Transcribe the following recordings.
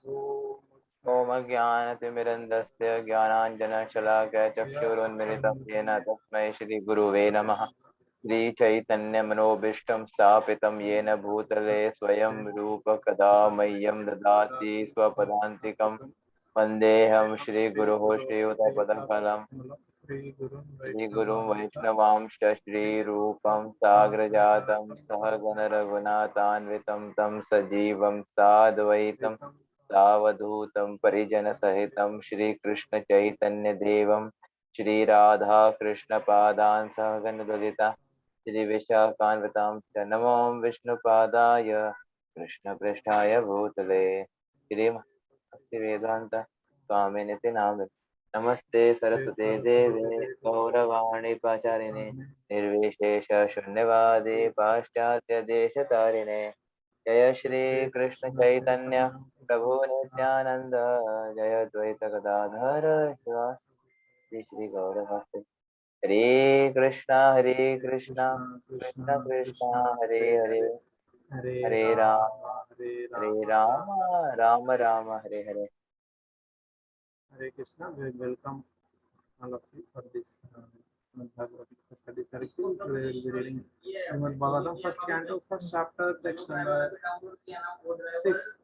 ओम ज्ञानतिमिरन्धस्य ज्ञानाञ्जनशलाकया चक्षुरुन्मिलितं येन तस्मै श्रीगुरुवे नमः। श्रीचैतन्यमनोभीष्टं स्थापितं येन भूतले स्वयं रूप कदा मह्यं ददाति स्वपदान्तिकं। वन्देऽहं श्रीगुरुः श्रीयुतपदकमलं श्रीगुरुं वैष्णवांश्च श्रीरूपं साग्रजातं सहगणरघुनाथान्वितं तं सजीवं साद्वैतं सावधूतं परिजनसहितं श्रीकृष्णचैतन्यदेवं श्रीराधाकृष्णपादान् सहगणललिता श्रीविशाखान्वितां च नमो विष्णुपादाय कृष्णपृष्ठाय भूतले श्रीमद्भक्तिवेदान्त स्वामिनिति नामिने। नमस्ते सरस्वते देवे गौरवाणी पाचारिणे निर्विशेष शून्यवादी पाश्चात्य देशतारिणे। जय श्री कृष्ण चैतन्य प्रभु नित्यानंद जय द्वैत गदाधर शिवासादि श्री गौरभक्त। हरे Krishna Krishna Krishna Hare Hare Hare Ram Ram Ram Hare Hare. Hare Krishna, we welcome all of you for this Bhagavad Gita study circle. Today we will be reading Srimad Bhagavatam, first canto, first chapter, text number 6.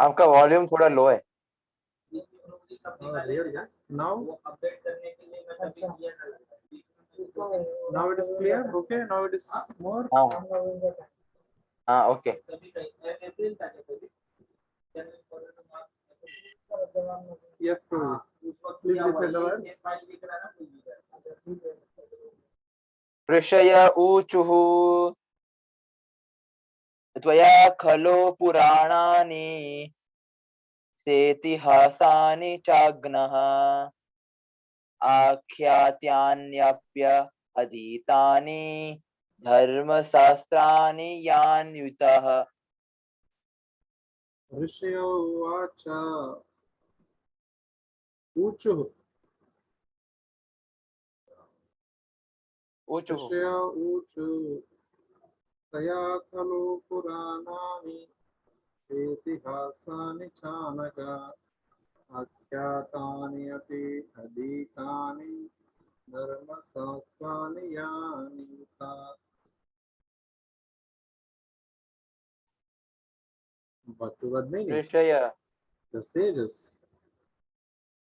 आपका वॉल्यूम थोड़ा लो है। Now it is clear. Okay, now it is more. हाँ okay. Yes, Prabhu. Please recite the words. ऋषय ऊचुः त्वया खलो पुराणानि सेतिहासानि चाग्नः आख्यात्यान्यप्य अधीतानि धर्मशास्त्राणि यान्युतः। ऋषयो उवाच ऊचुः ऋषय ऊचु तया खलु पुराणानि इतिहासानि चानघ आख्यातानि अपि अधीतानि धर्मशास्त्राणि यानि But what meaning? ऋषय The sages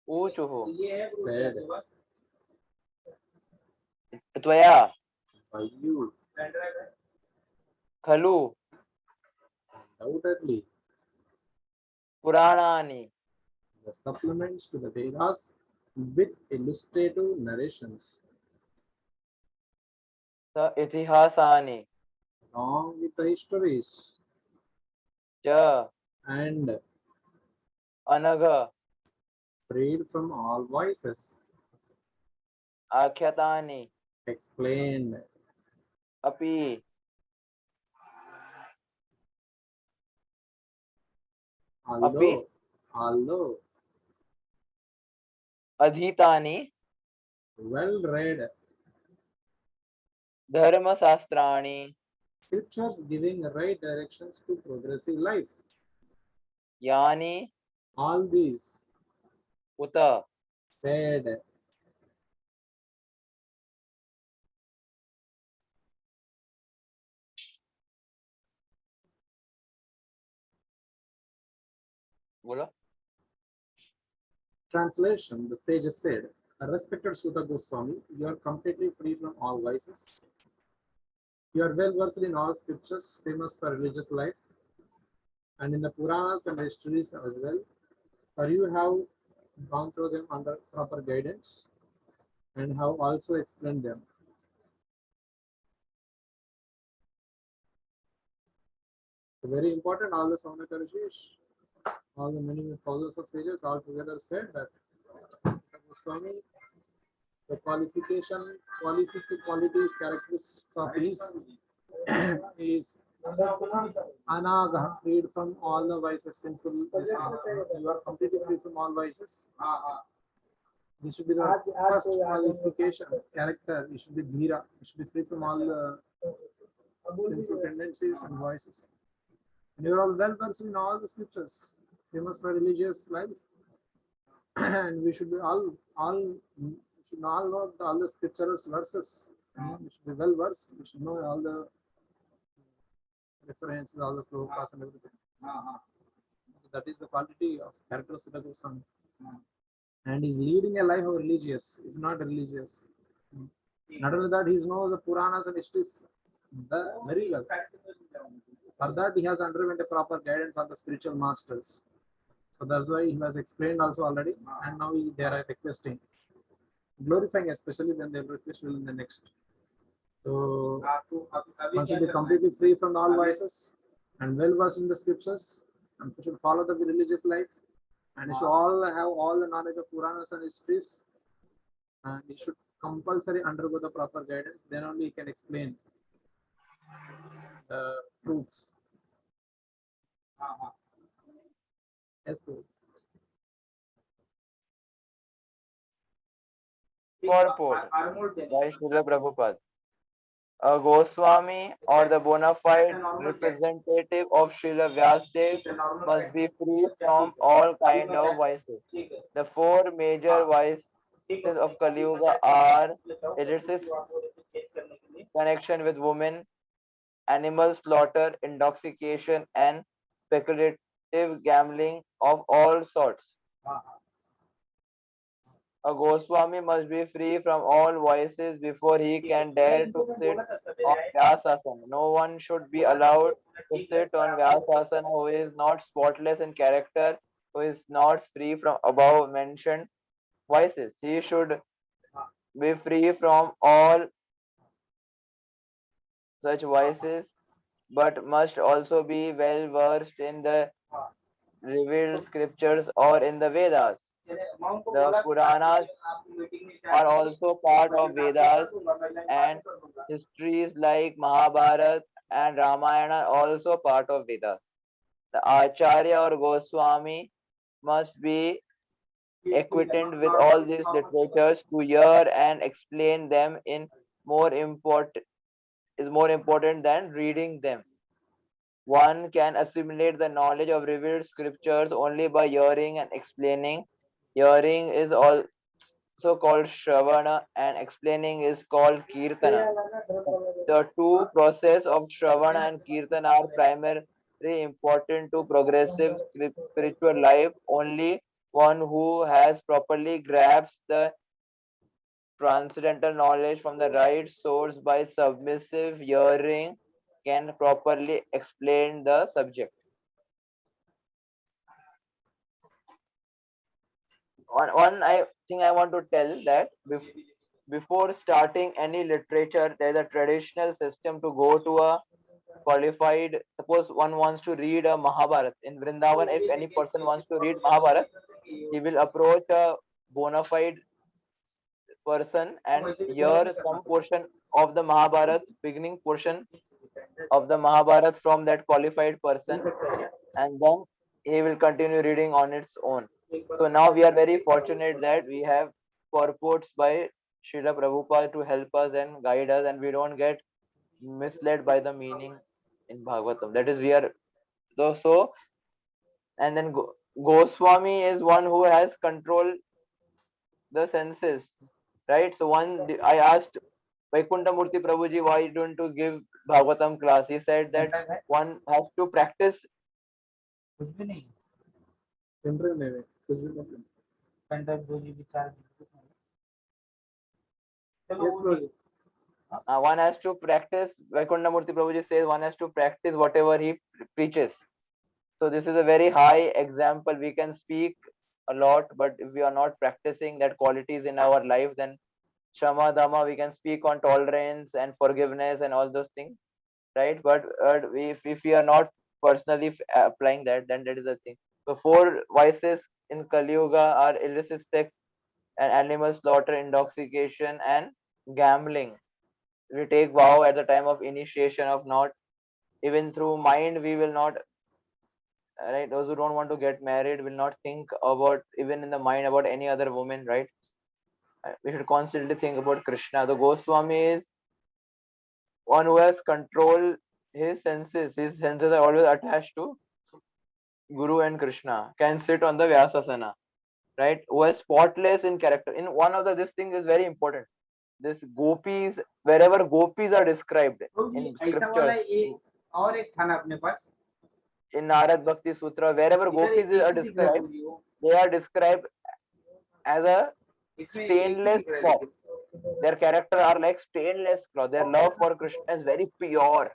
ऊचुः said त्वया by you खलु undoubtedly पुराणानि the supplements to the Vedas with illustrative narrations स इतिहासानि along with the histories च and अनघ freed from all vices आख्यातानि explained अपि although अधीतानि well read धर्मशास्त्राणि scriptures giving right directions to progressive life. यानि All these उत said बोलो। Translation: The sages said, "Respected Sutta Goswami, you are completely free from all vices. You are well versed in all scriptures famous for religious life and in the Puranas and histories as well, for you have gone through them under proper guidance and have also explained them. So very important, all the Saunaka Rishis, all the many thousands of sages all together said that Goswami, the qualities, characteristics of his is Anaga, freed from all the vices, sinful. You are completely free from all vices. This should be the first qualification. Character, you should be dhira. You should be free from all the sinful tendencies and vices. And you are all well versed in all the scriptures, famous for religious life, and we should be all we should all know all the scriptures verses. We should be well versed. We should know all the references, all the slokas and everything. That is the quality of character of Sutta Goswami. And he's leading a life of religious. He's not religious. Not only that, he knows the Puranas and histories very well. For that, he has underwent a proper guidance of the spiritual masters. So that's why he was explained also already, and now they are requesting, glorifying especially, then they'll request will in the next. So one should be completely free from all vices and well versed in the scriptures, and should follow the religious life, and you should all have all the knowledge of Puranas and histories, and you should compulsory undergo the proper guidance. Then only you can explain the truths. Yes, sir. Purport by Srila Prabhupada. A Goswami or the bona fide representative of Srila Vyasadeva must be free from all kind of vices. The four major vices of Kali Yuga are illicit connection with women, animal slaughter, intoxication, and speculative gambling of all sorts. A Goswami must be free from all vices before he can dare to sit on Vyasasana. No one should be allowed to sit on Vyasasana who is not spotless in character, who is not free from above mentioned vices. He should be free from all such vices, but must also be well versed in the revealed scriptures or in the Vedas. The Puranas are also part of Vedas, and histories like Mahabharata and Ramayana are also part of Vedas. The Acharya or Goswami must be acquainted with all these literatures to hear and explain them in more important is more important than reading them. One can assimilate the knowledge of revealed scriptures only by hearing and explaining. Hearing is also called Shravana and explaining is called Kirtana. The two process of Shravana and Kirtana are primarily important to progressive spiritual life. Only one who has properly grasped the transcendental knowledge from the right source by submissive hearing can properly explain the subject. One thing I want to tell that before starting any literature, there's a traditional system to go to a qualified. Suppose one wants to read a Mahabharata in Vrindavan. If any person wants to read Mahabharata, he will approach a bona fide person and hear some portion of the Mahabharata, beginning portion of the Mahabharata from that qualified person, and then he will continue reading on its own. So now we are very fortunate that we have purports by Srila Prabhupada to help us and guide us, and we don't get misled by the meaning in Bhagavatam. That is, we are so and then Goswami is one who has control the senses, right? So I asked Vaikuntha Murthy Prabhuji, why don't you give Bhagavatam class? He said that one has to practice. One has to practice. Vaikuntha Murthy Prabhuji says one has to practice whatever he preaches. So this is a very high example. We can speak a lot, but if we are not practicing that qualities in our life, then Shama Dhamma, we can speak on tolerance and forgiveness and all those things, right? But if we are not personally applying that, then that is the thing. So four vices in Kali Yuga are illicit sex and animal slaughter, intoxication, and gambling. We take vow at the time of initiation of not even through mind. We will not, right? Those who don't want to get married will not think about even in the mind about any other woman, right? We should constantly think about Krishna. The Goswami is one who has control his senses are always attached to Guru and Krishna, can sit on the Vyasasana, right? Who is spotless in character. In one of the this thing is very important. This gopis, wherever gopis are described in scriptures, और एक था ना अपने पास in Narad Bhakti Sutra, wherever gopis are described, they are described as a stainless cloth. Their character are like stainless cloth. Their love for Krishna is very pure.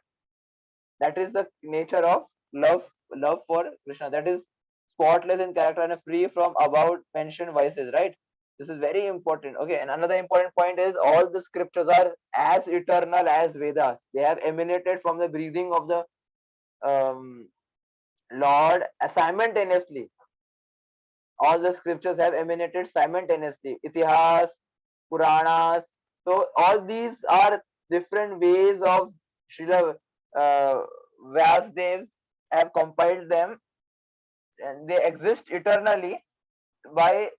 That is the nature of love for Krishna. That is spotless in character and free from above mentioned vices, right? This is very important. Okay, and another important point is all the scriptures are as eternal as Vedas. They have emanated from the breathing of the Lord simultaneously. All the scriptures have emanated simultaneously. Itihas, Puranas. So all these are different ways of Srila Vyasdev have compiled them, and they exist eternally by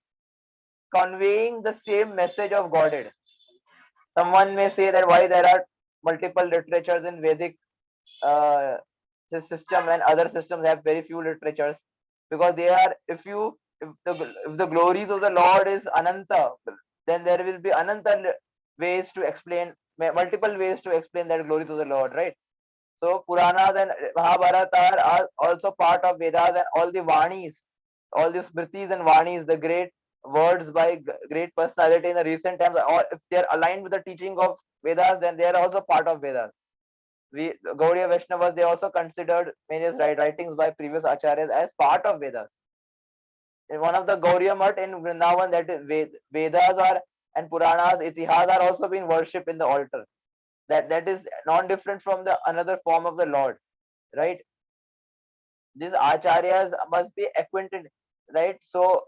conveying the same message of Godhead. Someone may say that why there are multiple literatures in Vedic system and other systems have very few literatures, because they are, if the glories of the Lord is Ananta, then there will be Ananta ways to explain, multiple ways to explain that glories of the Lord, right? So Puranas and Mahabharata are also part of Vedas, and all the Vanis, all the Smritis and Vanis, the great words by great personality in the recent times, or if they are aligned with the teaching of Vedas, then they are also part of Vedas. We Gaudiya Vaishnavas, they also considered many writings by previous acharyas as part of Vedas. In one of the Gauriya Mutt in Vrindavan, that is Vedas are and Puranas, Itihas are also being worshipped in the altar. That is non-different from the another form of the Lord, right? These acharyas must be acquainted, right? So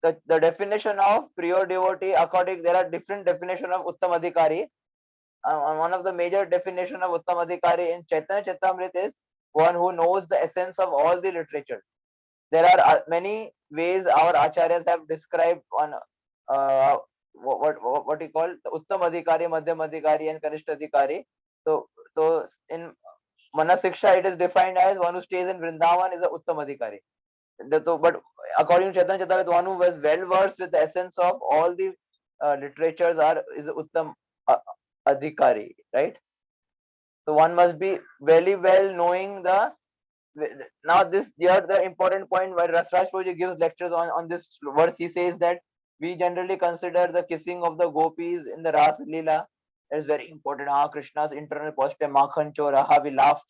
the definition of pure devotee, according, there are different definition of Uttam Adhikari. One of the major definition of Uttam Adhikari in Chaitanya Charitamrita is one who knows the essence of all the literature. There are many ways our acharyas have described on what you call the Uttam Adhikari, Madhyam Adhikari, and Kanishta Adhikari. So in Manasiksha, it is defined as one who stays in Vrindavan is a Uttam Adhikari. But according to Chaitanya Charitamrita, one who was well versed with the essence of all the literatures is Uttam Adhikari, right? So one must be very well knowing the. Now this here the important point where Rasraj Prabhuji gives lectures on this verse. He says that we generally consider the kissing of the gopis in the Ras Leela is very important. Krishna's internal posture, Makhan Chora, we laugh,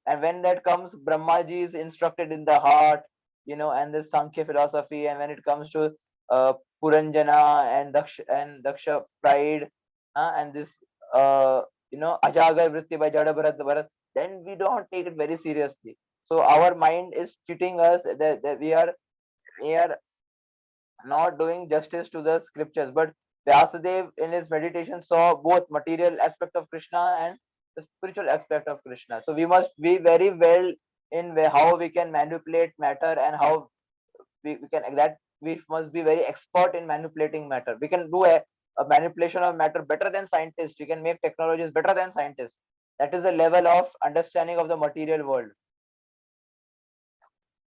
and when that comes, Brahmaji is instructed in the heart, and this Sankhya philosophy, and when it comes to Puranjana and Daksha pride, and this Ajagar Vritti by Jada Bharat, then we don't take it very seriously. So our mind is cheating us that we are not doing justice to the scriptures. But Vyasadeva in his meditation saw both material aspect of Krishna and the spiritual aspect of Krishna. So we must be very well in how we can manipulate matter, and how we can, that we must be very expert in manipulating matter. We can do a manipulation of matter better than scientists. We can make technologies better than scientists. That is the level of understanding of the material world.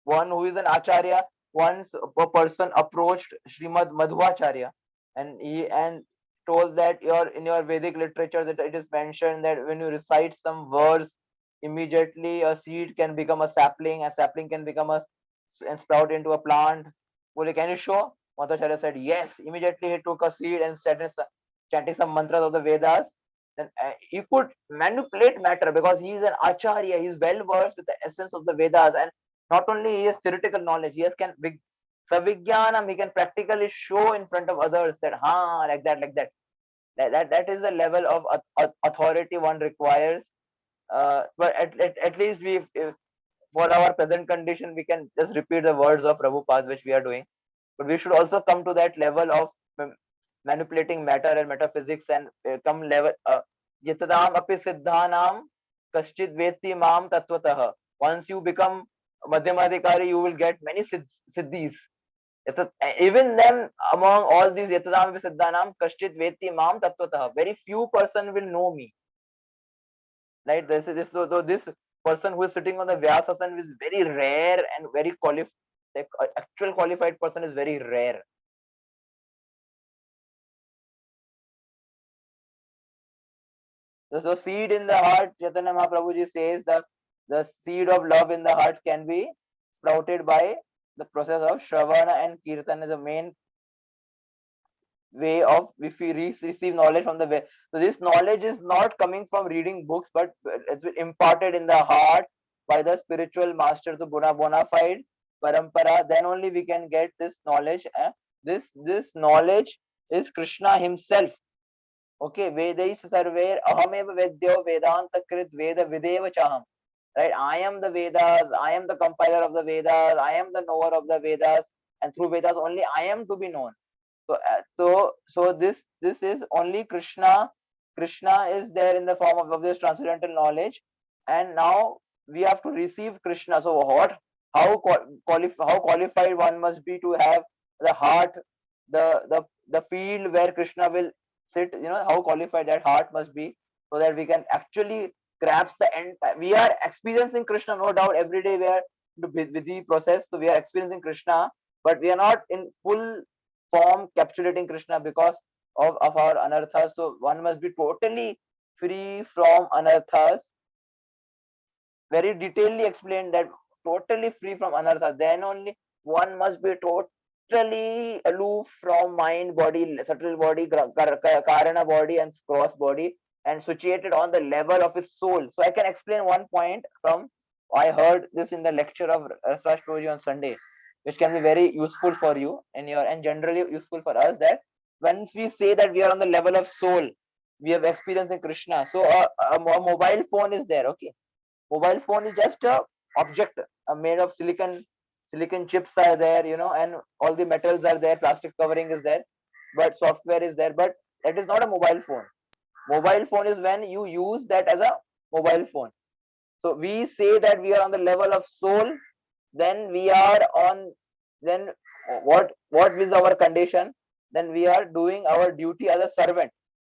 One who is an acharya, once a person approached Srimad Madhvacharya, and told that in your Vedic literature that it is mentioned that when you recite some verse, immediately a seed can become a sapling, and sapling can become and sprout into a plant. Well, can you show? Madhvacharya said yes. Immediately he took a seed and started chanting some mantras of the Vedas. Then he could manipulate matter because he is an acharya. He is well versed with the essence of the Vedas, and not only he has theoretical knowledge, he can savigyanam, he can practically show in front of others that like that. That is the level of authority one requires. But at least for our present condition, we can just repeat the words of Prabhupada, which we are doing. But we should also come to that level of manipulating matter and metaphysics, and come level jitadam api siddhanam kaschid veti mam tatvatah. Once you become Madhyamadikari, you will get many siddhis. Even them, among all these Yatadam Siddhanam, Kashchit Veti Mam Tattvataha, very few person will know me. Right? This person who is sitting on the Vyasasana is very rare and very qualified. Like, actual qualified person is very rare. So seed in the heart, Chaitanya Mahaprabhuji says that the seed of love in the heart can be sprouted by the process of Shravana and Kirtan is the main way of if we receive knowledge from the way. So this knowledge is not coming from reading books, but it's been imparted in the heart by the spiritual master, the bona fide parampara. Then only we can get this knowledge. This knowledge is Krishna himself. Okay, Vedais sarver ahameva vedyo vedanta krit veda videva chaham. Right, I am the Vedas, I am the compiler of the Vedas, I am the knower of the Vedas, and through Vedas only I am to be known. So this is only Krishna. Krishna is there in the form of this transcendental knowledge, and now we have to receive Krishna. So what? How qualified one must be to have the heart, the field where Krishna will sit. How qualified that heart must be, so that we can actually grasp the end. We are experiencing Krishna, no doubt. Every day we are with the process, so we are experiencing Krishna, but we are not in full form capsulating Krishna because of our anarthas. So one must be totally free from anarthas. Very detailedly explained that totally free from anarthas. Then only one must be totally aloof from mind, body, subtle body, karana body, and cross body, and situated on the level of his soul. So I can explain one point from I heard this in the lecture of Rasraj Prabhuji on Sunday, which can be very useful for you and generally useful for us, that once we say that we are on the level of soul, we have experience in Krishna. So a mobile phone is there. Okay, mobile phone is just a object made of silicon chips are there, and all the metals are there, plastic covering is there, but software is there, but that is not a mobile phone. Mobile phone is when you use that as a mobile phone. So we say that we are on the level of soul, then we are on, then what is our condition? Then we are doing our duty as a servant,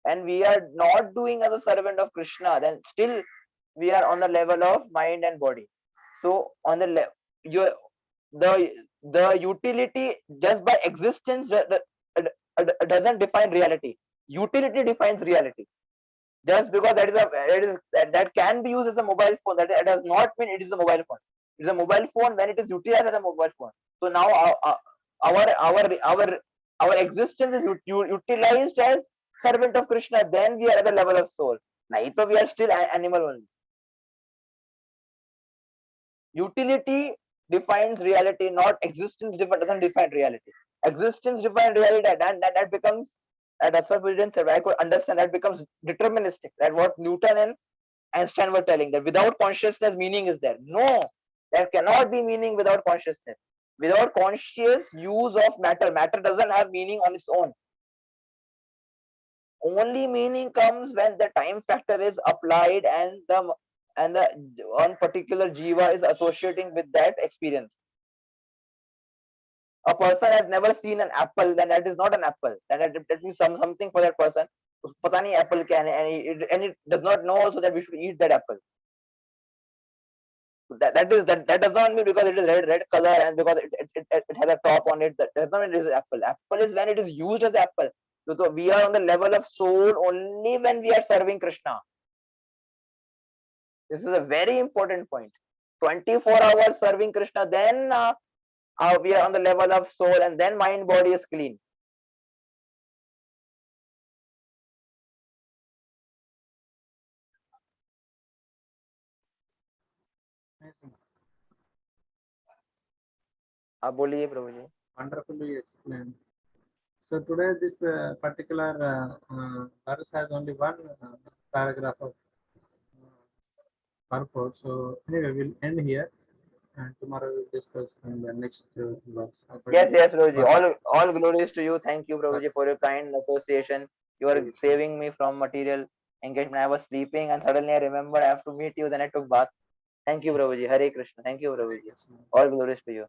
and we are not doing as a servant of Krishna, then still we are on the level of mind and body. So on the you the utility just by existence doesn't define reality. Utility defines reality. Just because that can be used as a mobile phone, that does not mean it is a mobile phone. It's a mobile phone when it is utilized as a mobile phone. So now our existence is utilized as servant of Krishna. Then we are at the level of soul. Nahi to we are still animal only. Utility defines reality, not existence doesn't define reality. Existence defines reality, and that becomes, that's what we didn't say. I could understand that becomes deterministic. That what Newton and Einstein were telling, that without consciousness meaning is there. No, there cannot be meaning without consciousness. Without conscious use of matter, matter doesn't have meaning on its own. Only meaning comes when the time factor is applied and the one particular jiva is associating with that experience. A person has never seen an apple, then that is not an apple. Then that means something for that person. Pata nahi apple kya hai, and it does not know also that we should eat that apple. That does not mean because it is red color and because it has a top on it, that does not mean it is apple. Apple is when it is used as apple. So we are on the level of soul only when we are serving Krishna. This is a very important point. 24 hours serving Krishna, then we are on the level of soul, and then mind body is clean. बोलिए प्रभु जी. Wonderfully explained. So today this particular verse has only one paragraph of purport. So anyway, we'll end here, and tomorrow we'll discuss in the next verse. Yes, Prabhuji. All glories to you. Thank you, Prabhuji, for your kind association. You are saving me from material engagement. I was sleeping and suddenly I remembered I have to meet you. Then I took bath. Thank you, Prabhuji. Hare Krishna. Thank you, Prabhuji. All glories to you.